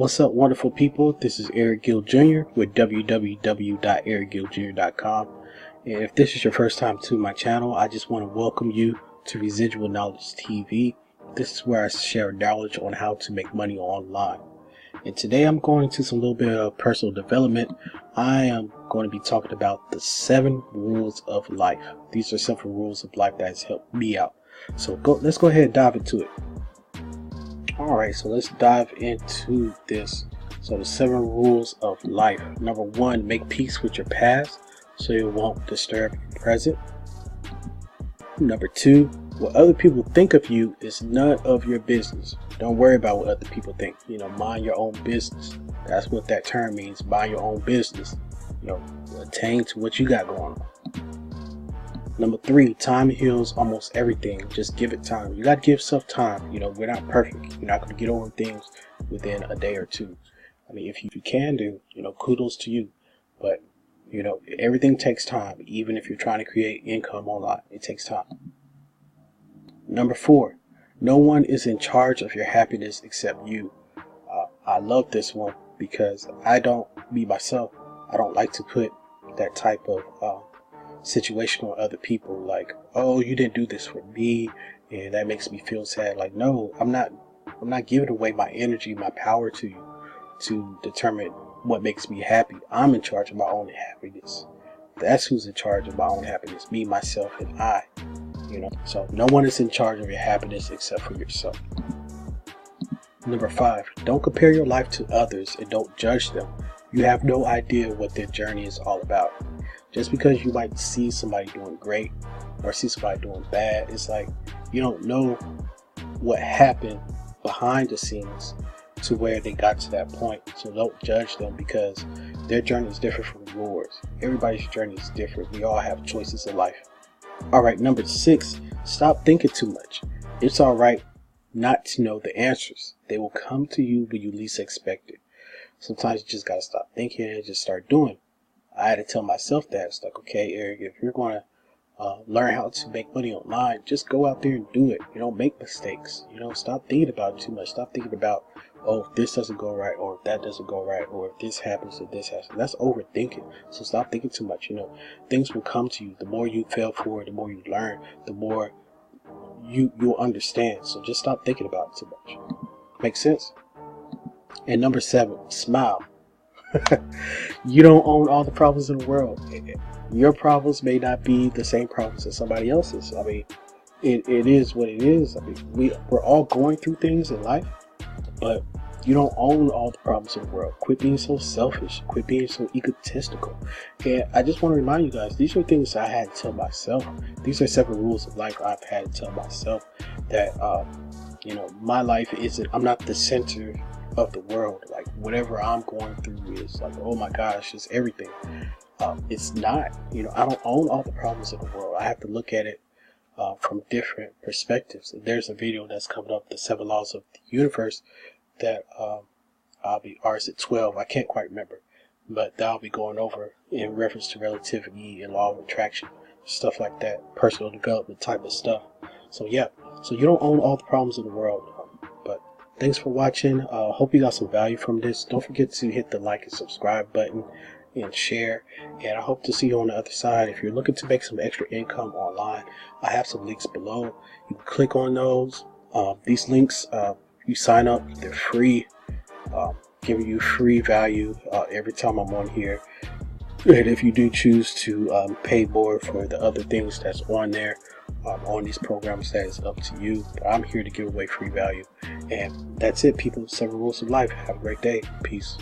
What's up, wonderful people? This is Eric Gill Jr. with www.ericgilljr.com. And if this is your first time to my channel, I just want to welcome you to Residual Knowledge TV. This is where I share knowledge on how to make money online. And today I'm going to some little bit of personal development. I am going to be talking about the 7 rules of life. These are 7 rules of life that has helped me out. So let's go ahead and dive into it. Alright, so let's dive into this. So the 7 rules of life. Number 1, make peace with your past so it won't disturb your present. Number 2, what other people think of you is none of your business. Don't worry about what other people think. Mind your own business. That's what that term means. Mind your own business. Attain to what you got going on. Number 3, time heals almost everything. Just give it time. You got to give yourself time. We're not perfect. You're not going to get over things within a day or two. I mean, if you can do, kudos to you. But, everything takes time. Even if you're trying to create income online, it takes time. Number 4, no one is in charge of your happiness except you. I love this one because I don't like to put that type of situation on other people, like, oh, you didn't do this for me and that makes me feel sad. Like, no, I'm not giving away my energy, my power to you to determine what makes me happy. I'm in charge of my own happiness. That's who's in charge of my own happiness, me, myself, and I. So no one is in charge of your happiness except for yourself. Number 5, don't compare your life to others and don't judge them. You have no idea what their journey is all about. Just because you might see somebody doing great or see somebody doing bad, it's like you don't know what happened behind the scenes to where they got to that point. So don't judge them because their journey is different from yours. Everybody's journey is different. We all have choices in life. Alright, number 6, stop thinking too much. It's alright not to know the answers. They will come to you when you least expect it. Sometimes you just gotta stop thinking and just start doing. I had to tell myself that. It's like, okay, Eric, if you're going to learn how to make money online, just go out there and do it. Make mistakes. Stop thinking about it too much. Stop thinking about, oh, if this doesn't go right, or if that doesn't go right, or if this happens or this happens. That's overthinking. So stop thinking too much. Things will come to you. The more you fail forward, the more you learn, the more you'll understand. So just stop thinking about it too much. Make sense? And number 7, smile. You don't own all the problems in the world. Your problems may not be the same problems as somebody else's. I mean, it is what it is. I mean, we're all going through things in life, but you don't own all the problems in the world. Quit being so selfish. Quit being so egotistical. And I just want to remind you guys, these are things I had to tell myself. These are 7 rules of life I've had to tell myself that, my life isn't, I'm not the center of the world. Like, whatever I'm going through is like, oh my gosh, it's everything. It's not. I don't own all the problems in the world. I have to look at it from different perspectives. There's a video that's coming up, the 7 laws of the universe, that or is it 12? I can't quite remember, but that I'll be going over in reference to relativity and law of attraction, stuff like that, personal development type of stuff. So yeah, so you don't own all the problems in the world. But thanks for watching. Hope you got some value from this. Don't forget to hit the like and subscribe button and share, and I hope to see you on the other side. If you're looking to make some extra income online, I have some links below. You can click on those. These links, you sign up, they're free, giving you free value every time I'm on here. And if you do choose to pay more for the other things that's on there, on these programs, that is up to you. But I'm here to give away free value. And that's it, people. 7 rules of life. Have a great day. Peace.